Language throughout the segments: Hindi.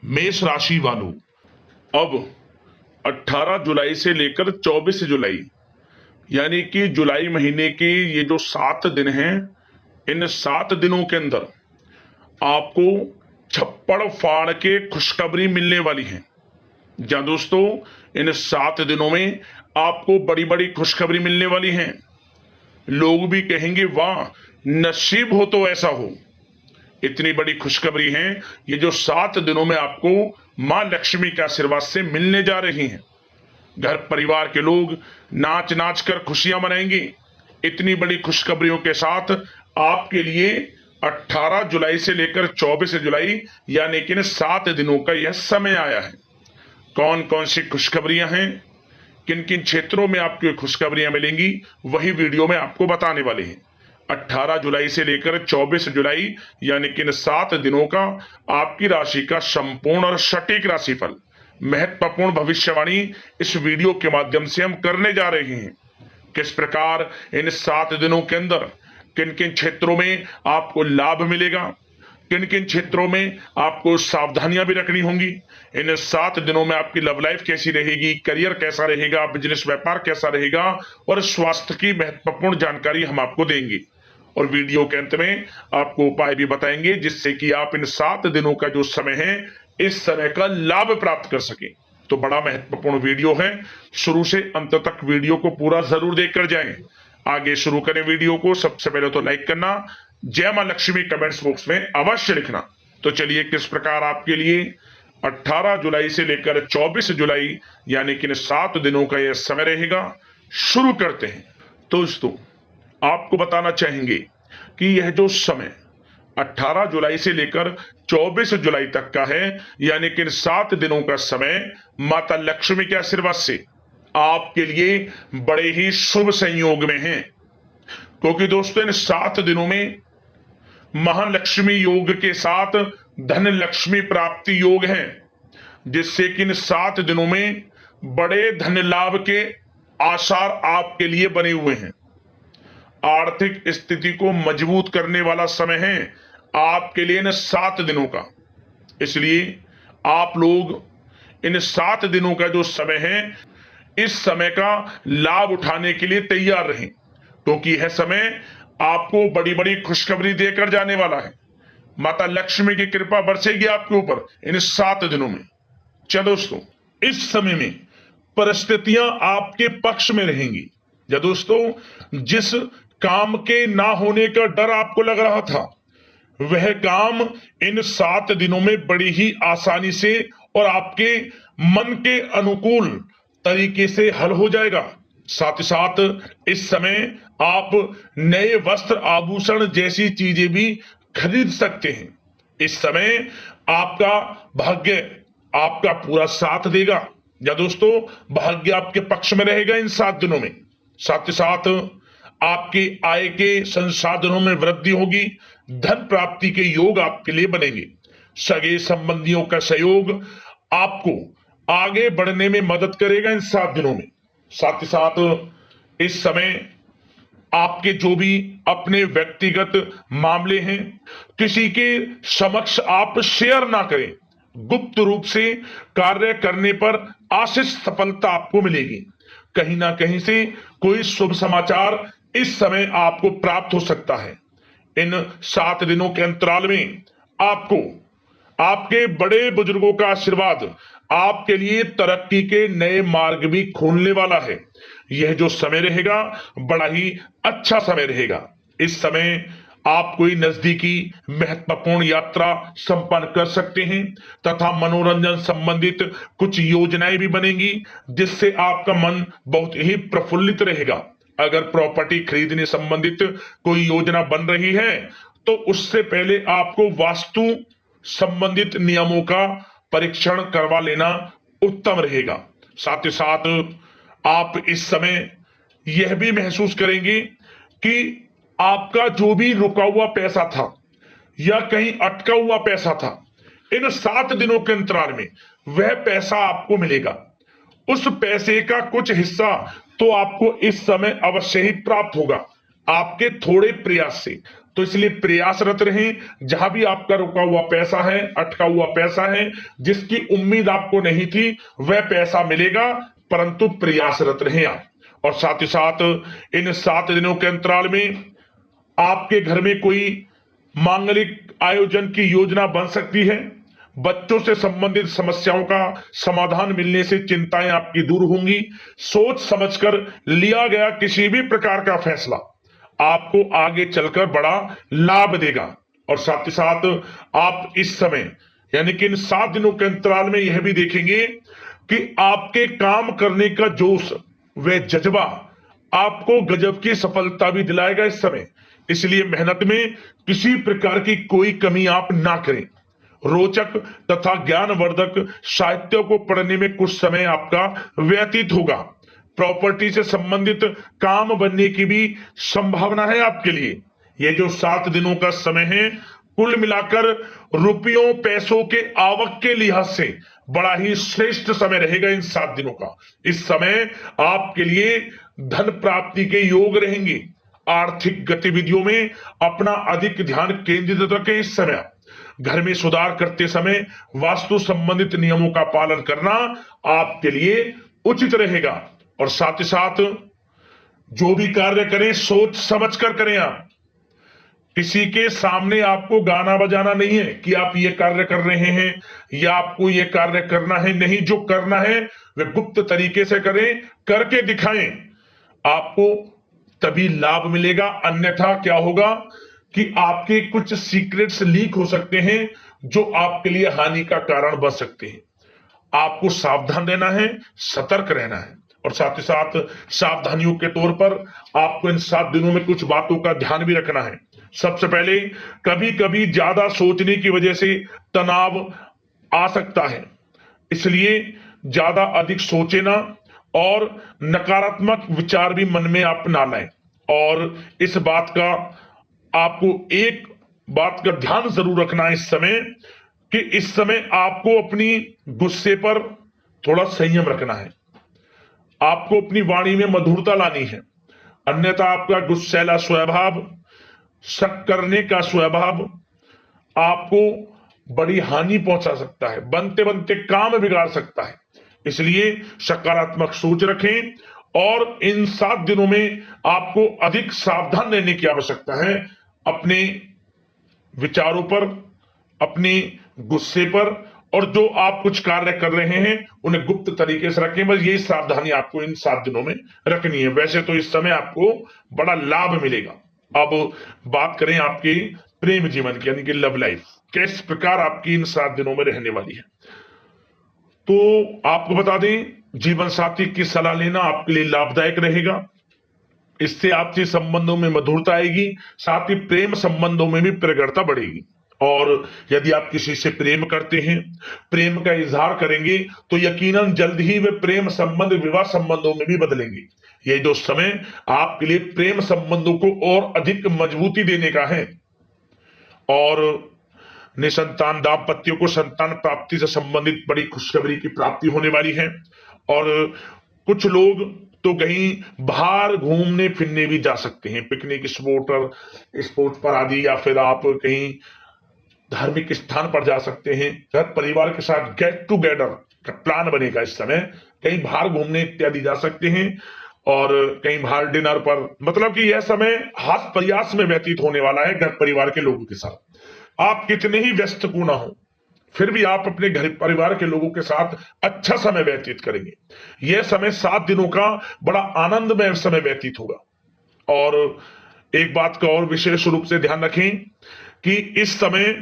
मेष राशि वालों, अब 18 जुलाई से लेकर 24 जुलाई यानी कि जुलाई महीने के ये जो 7 दिन हैं, इन 7 दिनों के अंदर आपको छप्पड़ फाड़ के खुशखबरी मिलने वाली है। जहां दोस्तों, इन 7 दिनों में आपको बड़ी बड़ी खुशखबरी मिलने वाली है। लोग भी कहेंगे वाह, नसीब हो तो ऐसा हो। इतनी बड़ी खुशखबरी है ये जो 7 दिनों में आपको मां लक्ष्मी के आशीर्वाद से मिलने जा रही हैं। घर परिवार के लोग नाच नाच कर खुशियां मनाएंगे। इतनी बड़ी खुशखबरियों के साथ आपके लिए 18 जुलाई से लेकर 24 जुलाई यानी कि 7 दिनों का यह समय आया है। कौन कौन सी खुशखबरियां हैं, किन किन क्षेत्रों में आपको खुशखबरियां मिलेंगी, वही वीडियो में आपको बताने वाले हैं। 18 जुलाई से लेकर 24 जुलाई यानी कि 7 दिनों का आपकी राशि का संपूर्ण और सटीक राशिफल, महत्वपूर्ण भविष्यवाणी इस वीडियो के माध्यम से हम करने जा रहे हैं। किस प्रकार इन 7 दिनों के अंदर किन किन क्षेत्रों में आपको लाभ मिलेगा, किन किन क्षेत्रों में आपको सावधानियां भी रखनी होंगी। इन 7 दिनों में आपकी लव लाइफ कैसी रहेगी, करियर कैसा रहेगा, बिजनेस व्यापार कैसा रहेगा और स्वास्थ्य की महत्वपूर्ण जानकारी हम आपको देंगे। और वीडियो के अंत में आपको उपाय भी बताएंगे जिससे कि आप इन 7 दिनों का जो समय है, इस समय का लाभ प्राप्त कर सके। तो बड़ा महत्वपूर्ण वीडियो है, शुरू से अंत तक वीडियो को पूरा जरूर देखकर जाएं। आगे शुरू करें वीडियो को। सबसे पहले तो लाइक करना, जय मां लक्ष्मी कमेंट्स बॉक्स में अवश्य लिखना। तो चलिए, किस प्रकार आपके लिए 18 जुलाई से लेकर 24 जुलाई यानी कि 7 दिनों का यह समय रहेगा, शुरू करते हैं। तो दोस्तों, आपको बताना चाहेंगे कि यह जो समय 18 जुलाई से लेकर 24 जुलाई तक का है, यानी कि इन 7 दिनों का समय माता लक्ष्मी के आशीर्वाद से आपके लिए बड़े ही शुभ संयोग में है। क्योंकि दोस्तों, इन 7 दिनों में महालक्ष्मी योग के साथ धन लक्ष्मी प्राप्ति योग है, जिससे कि इन 7 दिनों में बड़े धन लाभ के आसार आपके लिए बने हुए हैं। आर्थिक स्थिति को मजबूत करने वाला समय है आपके लिए इन 7 दिनों का। इसलिए आप लोग इन 7 दिनों का जो समय है, इस समय का लाभ उठाने के लिए तैयार रहें, क्योंकि यह समय आपको बड़ी बड़ी खुशखबरी देकर जाने वाला है। माता लक्ष्मी की कृपा बरसेगी आपके ऊपर इन 7 दिनों में। चलो दोस्तों, इस समय में परिस्थितियां आपके पक्ष में रहेंगी। या दोस्तों, जिस काम के ना होने का डर आपको लग रहा था, वह काम इन 7 दिनों में बड़ी ही आसानी से और आपके मन के अनुकूल तरीके से हल हो जाएगा। साथ ही साथ इस समय आप नए वस्त्र आभूषण जैसी चीजें भी खरीद सकते हैं। इस समय आपका भाग्य आपका पूरा साथ देगा। या दोस्तों, भाग्य आपके पक्ष में रहेगा इन 7 दिनों में। साथ ही साथ आपके आय के संसाधनों में वृद्धि होगी, धन प्राप्ति के योग आपके लिए बनेंगे। सगे संबंधियों का सहयोग आपको आगे बढ़ने में मदद करेगा इन 7 दिनों में। साथ ही साथ इस समय आपके जो भी अपने व्यक्तिगत मामले हैं, किसी के समक्ष आप शेयर ना करें। गुप्त रूप से कार्य करने पर आशीष सफलता आपको मिलेगी। कहीं ना कहीं से कोई शुभ समाचार इस समय आपको प्राप्त हो सकता है। इन 7 दिनों के अंतराल में आपको आपके बड़े बुजुर्गों का आशीर्वाद आपके लिए तरक्की के नए मार्ग भी खोलने वाला है। यह जो समय रहेगा, बड़ा ही अच्छा समय रहेगा। इस समय आप कोई नजदीकी महत्वपूर्ण यात्रा संपन्न कर सकते हैं तथा मनोरंजन संबंधित कुछ योजनाएं भी बनेंगी, जिससे आपका मन बहुत ही प्रफुल्लित रहेगा। अगर प्रॉपर्टी खरीदने संबंधित कोई योजना बन रही है, तो उससे पहले आपको वास्तु संबंधित नियमों का परीक्षण करवा लेना उत्तम रहेगा। साथ ही साथ आप इस समय यह भी महसूस करेंगे कि आपका जो भी रुका हुआ पैसा था या कहीं अटका हुआ पैसा था, इन 7 दिनों के अंतराल में वह पैसा आपको मिलेगा। उस पैसे का कुछ हिस्सा तो आपको इस समय अवश्य ही प्राप्त होगा, आपके थोड़े प्रयास से। तो इसलिए प्रयासरत रहें। जहां भी आपका रुका हुआ पैसा है, अटका हुआ पैसा है, जिसकी उम्मीद आपको नहीं थी, वह पैसा मिलेगा, परंतु प्रयासरत रहें आप। और साथ ही साथ इन 7 दिनों के अंतराल में आपके घर में कोई मांगलिक आयोजन की योजना बन सकती है। बच्चों से संबंधित समस्याओं का समाधान मिलने से चिंताएं आपकी दूर होंगी। सोच समझकर लिया गया किसी भी प्रकार का फैसला आपको आगे चलकर बड़ा लाभ देगा। और साथ ही साथ आप इस समय यानी कि इन 7 दिनों के अंतराल में यह भी देखेंगे कि आपके काम करने का जोश व जज्बा आपको गजब की सफलता भी दिलाएगा इस समय। इसलिए मेहनत में किसी प्रकार की कोई कमी आप ना करें। रोचक तथा ज्ञानवर्धक साहित्य को पढ़ने में कुछ समय आपका व्यतीत होगा। प्रॉपर्टी से संबंधित काम बनने की भी संभावना है आपके लिए। ये जो 7 दिनों का समय है, कुल मिलाकर रुपयों पैसों के आवक के लिहाज से बड़ा ही श्रेष्ठ समय रहेगा इन 7 दिनों का। इस समय आपके लिए धन प्राप्ति के योग रहेंगे। आर्थिक गतिविधियों में अपना अधिक ध्यान केंद्रित रखें। इस समय घर में सुधार करते समय वास्तु संबंधित नियमों का पालन करना आपके लिए उचित रहेगा। और साथ ही साथ जो भी कार्य करें सोच समझ कर करें। आप किसी के सामने आपको गाना बजाना नहीं है कि आप ये कार्य कर रहे हैं या आपको ये कार्य करना है। नहीं, जो करना है वह गुप्त तरीके से करें, करके दिखाएं। आपको तभी लाभ मिलेगा। अन्यथा क्या होगा कि आपके कुछ सीक्रेट्स लीक हो सकते हैं जो आपके लिए हानि का कारण बन सकते हैं। आपको सावधान रहना है, सतर्क रहना है। और साथ ही साथ सावधानियों के तौर पर आपको इन 7 दिनों में कुछ बातों का ध्यान भी रखना है। सबसे पहले, कभी कभी ज्यादा सोचने की वजह से तनाव आ सकता है, इसलिए ज्यादा अधिक सोचे ना और नकारात्मक विचार भी मन में आप ना लाएं। और इस बात का आपको एक बात का ध्यान जरूर रखना है इस समय कि इस समय आपको अपनी गुस्से पर थोड़ा संयम रखना है। आपको अपनी वाणी में मधुरता लानी है, अन्यथा आपका गुस्सैला स्वभाव, शक करने का स्वभाव आपको बड़ी हानि पहुंचा सकता है, बनते बनते काम बिगाड़ सकता है। इसलिए सकारात्मक सोच रखें और इन 7 दिनों में आपको अधिक सावधान रहने की आवश्यकता है। अपने विचारों पर, अपने गुस्से पर, और जो आप कुछ कार्य कर रहे हैं उन्हें गुप्त तरीके से रखें। बस यही सावधानी आपको इन 7 दिनों में रखनी है। वैसे तो इस समय आपको बड़ा लाभ मिलेगा। अब बात करें आपके प्रेम जीवन की, यानी कि लव लाइफ किस प्रकार आपकी इन 7 दिनों में रहने वाली है। तो आपको बता दें, जीवन साथी की सलाह लेना आपके लिए लाभदायक रहेगा। इससे आपसी संबंधों में मधुरता आएगी, साथ ही प्रेम संबंधों में भी प्रगाढ़ता बढ़ेगी। और यदि आप किसी से प्रेम करते हैं, प्रेम का इजहार करेंगे, तो यकीनन जल्द ही वे प्रेम संबंध विवाह संबंधों में भी बदलेंगे। ये जो समय आपके लिए प्रेम संबंधों को और अधिक मजबूती देने का है। और निसंतान दाम्पत्यों को संतान प्राप्ति से संबंधित बड़ी खुशखबरी की प्राप्ति होने वाली है। और कुछ लोग तो कहीं बाहर घूमने फिरने भी जा सकते हैं, पिकनिक स्पॉट पर आदि, या फिर आप कहीं धार्मिक स्थान पर जा सकते हैं। घर परिवार के साथ गेट टुगेदर का प्लान बनेगा इस समय। कहीं बाहर घूमने इत्यादि जा सकते हैं और कहीं बाहर डिनर पर, मतलब कि यह समय हास प्रयास में व्यतीत होने वाला है घर परिवार के लोगों के साथ। आप कितने ही व्यस्त क्यों ना हो, फिर भी आप अपने घर परिवार के लोगों के साथ अच्छा समय व्यतीत करेंगे। यह समय 7 दिनों का बड़ा आनंदमय समय व्यतीत होगा। और एक बात का और विशेष रूप से ध्यान रखें कि इस समय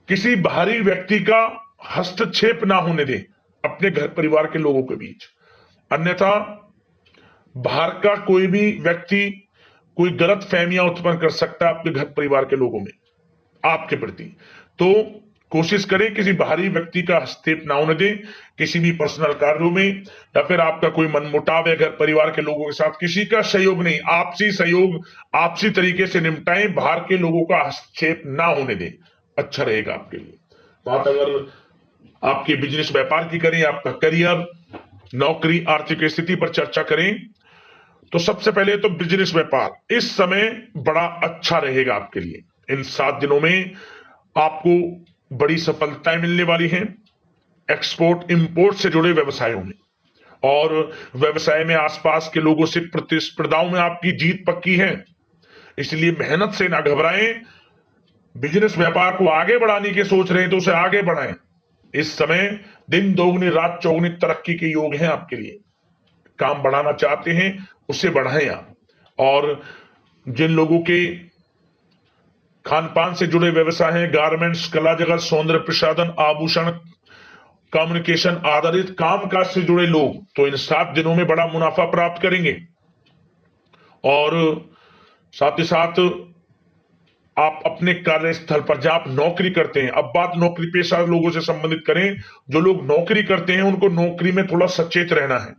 किसी बाहरी व्यक्ति का हस्तक्षेप ना होने दें अपने घर परिवार के लोगों के बीच। अन्यथा बाहर का कोई भी व्यक्ति कोई गलत फहमियां उत्पन्न कर सकता है आपके घर परिवार के लोगों में आपके प्रति। तो कोशिश करें किसी बाहरी व्यक्ति का हस्तक्षेप ना होने दें किसी भी पर्सनल कार्यों में, या फिर आपका कोई मनमुटाव है घर परिवार के लोगों के साथ, किसी का सहयोग नहीं, आपसी सहयोग आपसी तरीके से निपटाएं, बाहर के लोगों का हस्तक्षेप ना होने दें, अच्छा रहेगा आपके लिए। बात अगर आपके बिजनेस व्यापार की करें, आपका करियर, नौकरी, आर्थिक स्थिति पर चर्चा करें, तो सबसे पहले तो बिजनेस व्यापार इस समय बड़ा अच्छा रहेगा आपके लिए। इन 7 दिनों में आपको बड़ी सफलताएं मिलने वाली हैं एक्सपोर्ट इंपोर्ट से जुड़े व्यवसायों में, और व्यवसाय में आसपास के लोगों से प्रतिस्पर्धाओं में आपकी जीत पक्की है, इसलिए मेहनत से ना घबराएं। बिजनेस व्यापार को आगे बढ़ाने की सोच रहे हैं तो उसे आगे बढ़ाएं। इस समय दिन दोगुनी रात चौगुनी तरक्की के योग हैं आपके लिए। काम बढ़ाना चाहते हैं उसे बढ़ाएं आप। और जिन लोगों के खान पान से जुड़े व्यवसाय हैं, गारमेंट्स, कला जगत, सौंदर्य प्रसाधन, आभूषण, कम्युनिकेशन आधारित कामकाज से जुड़े लोग तो इन 7 दिनों में बड़ा मुनाफा प्राप्त करेंगे। और साथ ही साथ आप अपने कार्यस्थल पर जहां आप नौकरी करते हैं, अब बात नौकरी पेशा लोगों से संबंधित करें, जो लोग नौकरी करते हैं उनको नौकरी में थोड़ा सचेत रहना है।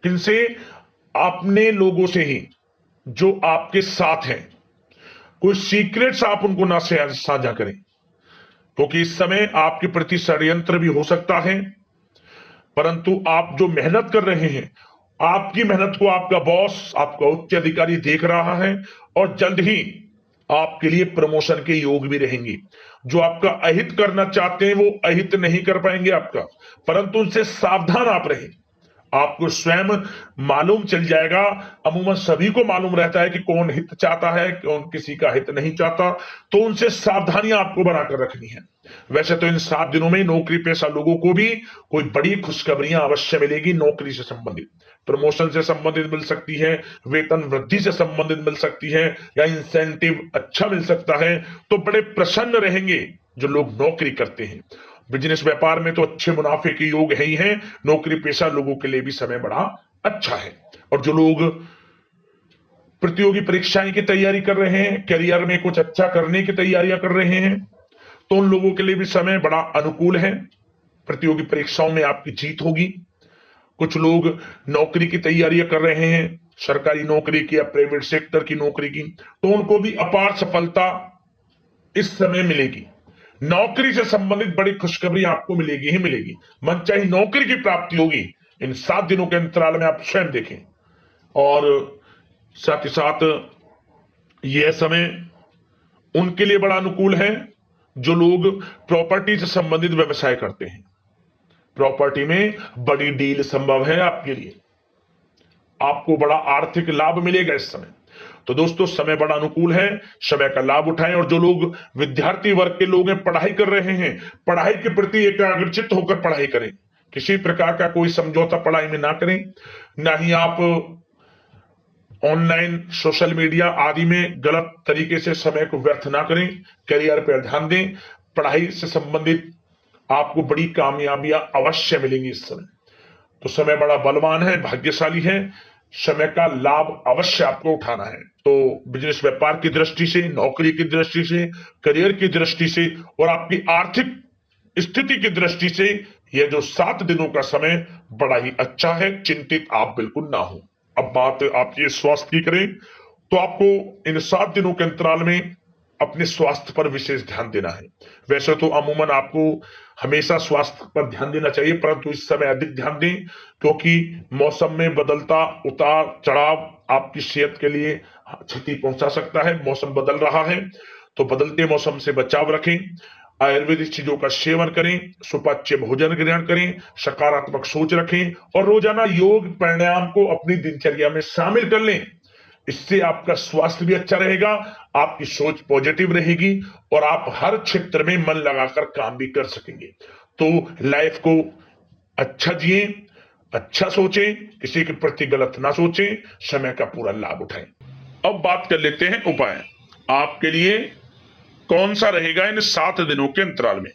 किनसे? अपने लोगों से ही जो आपके साथ हैं। कोई सीक्रेट्स आप उनको ना साझा करें, क्योंकि इस समय आपके प्रति षड्यंत्र भी हो सकता है। परंतु आप जो मेहनत कर रहे हैं, आपकी मेहनत को आपका बॉस, आपका उच्च अधिकारी देख रहा है, और जल्द ही आपके लिए प्रमोशन के योग भी रहेंगे। जो आपका अहित करना चाहते हैं वो अहित नहीं कर पाएंगे आपका, परंतु उनसे सावधान आप रहें। आपको स्वयं मालूम चल जाएगा, अमूमन सभी को मालूम रहता है कि कौन हित चाहता है, कौन किसी का हित नहीं चाहता, तो उनसे सावधानियां आपको बनाकर रखनी है। वैसे तो इन 7 दिनों में नौकरी पेशा लोगों को भी कोई बड़ी खुशखबरियां अवश्य मिलेगी। नौकरी से संबंधित, प्रमोशन से संबंधित मिल सकती है, वेतन वृद्धि से संबंधित मिल सकती है, या इंसेंटिव अच्छा मिल सकता है। तो बड़े प्रसन्न रहेंगे जो लोग नौकरी करते हैं। बिजनेस व्यापार में तो अच्छे मुनाफे के योग है ही हैं। नौकरी पेशा लोगों के लिए भी समय बड़ा अच्छा है। और जो लोग प्रतियोगी परीक्षाएं की तैयारी कर रहे हैं, करियर में कुछ अच्छा करने की तैयारियां कर रहे हैं, तो उन लोगों के लिए भी समय बड़ा अनुकूल है। प्रतियोगी परीक्षाओं में आपकी जीत होगी। कुछ लोग नौकरी की तैयारियां कर रहे हैं, सरकारी नौकरी की या प्राइवेट सेक्टर की नौकरी की, तो उनको भी अपार सफलता इस समय मिलेगी। नौकरी से संबंधित बड़ी खुशखबरी आपको मिलेगी ही मिलेगी। मनचाही नौकरी की प्राप्ति होगी इन 7 दिनों के अंतराल में, आप स्वयं देखें। और साथ ही साथ यह समय उनके लिए बड़ा अनुकूल है जो लोग प्रॉपर्टी से संबंधित व्यवसाय करते हैं। प्रॉपर्टी में बड़ी डील संभव है आपके लिए, आपको बड़ा आर्थिक लाभ मिलेगा इस समय। तो दोस्तों, समय बड़ा अनुकूल है, समय का लाभ उठाएं। और जो लोग विद्यार्थी वर्ग के लोग हैं, पढ़ाई कर रहे हैं, पढ़ाई के प्रति एकाग्रचित्त होकर पढ़ाई करें। किसी प्रकार का कोई समझौता पढ़ाई में ना करें, ना ही आप ऑनलाइन सोशल मीडिया आदि में गलत तरीके से समय को व्यर्थ ना करें। करियर पर ध्यान दें। पढ़ाई से संबंधित आपको बड़ी कामयाबियां अवश्य मिलेंगी इस समय। तो समय बड़ा बलवान है, भाग्यशाली है। समय का लाभ अवश्य आपको उठाना है। तो बिजनेस व्यापार की दृष्टि से, नौकरी की दृष्टि से, करियर की दृष्टि से और आपकी आर्थिक स्थिति की दृष्टि से यह जो 7 दिनों का समय बड़ा ही अच्छा है। चिंतित आप बिल्कुल ना हो। अब बात आपकी स्वास्थ्य की करें तो आपको इन 7 दिनों के अंतराल में अपने स्वास्थ्य पर विशेष ध्यान देना है। वैसे तो अमूमन आपको हमेशा स्वास्थ्य पर ध्यान देना चाहिए, परंतु इस समय अधिक ध्यान दें, क्योंकि मौसम में बदलता उतार चढ़ाव आपकी सेहत के लिए क्षति पहुंचा सकता है। मौसम बदल रहा है, तो बदलते मौसम से बचाव रखें। आयुर्वेदिक चीजों का सेवन करें, सुपाच्य भोजन ग्रहण करें, सकारात्मक सोच रखें और रोजाना योग प्राणायाम को अपनी दिनचर्या में शामिल कर लें। इससे आपका स्वास्थ्य भी अच्छा रहेगा, आपकी सोच पॉजिटिव रहेगी और आप हर क्षेत्र में मन लगाकर काम भी कर सकेंगे। तो लाइफ को अच्छा जिए, अच्छा सोचें, किसी के प्रति गलत ना सोचें, समय का पूरा लाभ उठाएं। अब बात कर लेते हैं उपाय आपके लिए कौन सा रहेगा इन 7 दिनों के अंतराल में।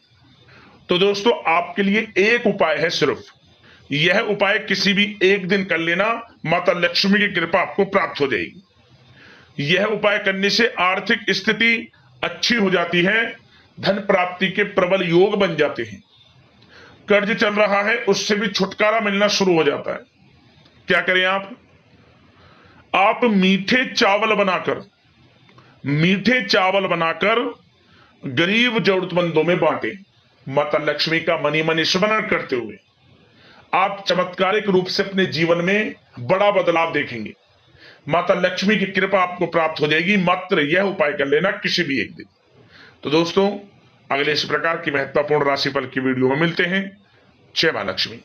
तो दोस्तों, आपके लिए एक उपाय है सिर्फ। यह उपाय किसी भी एक दिन कर लेना, माता लक्ष्मी की कृपा आपको प्राप्त हो जाएगी। यह उपाय करने से आर्थिक स्थिति अच्छी हो जाती है, धन प्राप्ति के प्रबल योग बन जाते हैं। कर्ज चल रहा है उससे भी छुटकारा मिलना शुरू हो जाता है। क्या करें आप मीठे चावल बनाकर गरीब जरूरतमंदों में बांटें। माता लक्ष्मी का मनी मनी स्मरण करते हुए आप चमत्कारिक रूप से अपने जीवन में बड़ा बदलाव देखेंगे। माता लक्ष्मी की कृपा आपको प्राप्त हो जाएगी। मात्र यह उपाय कर लेना किसी भी एक दिन। तो दोस्तों, अगले इस प्रकार की महत्वपूर्ण राशिफल की वीडियो में मिलते हैं। जय मां लक्ष्मी।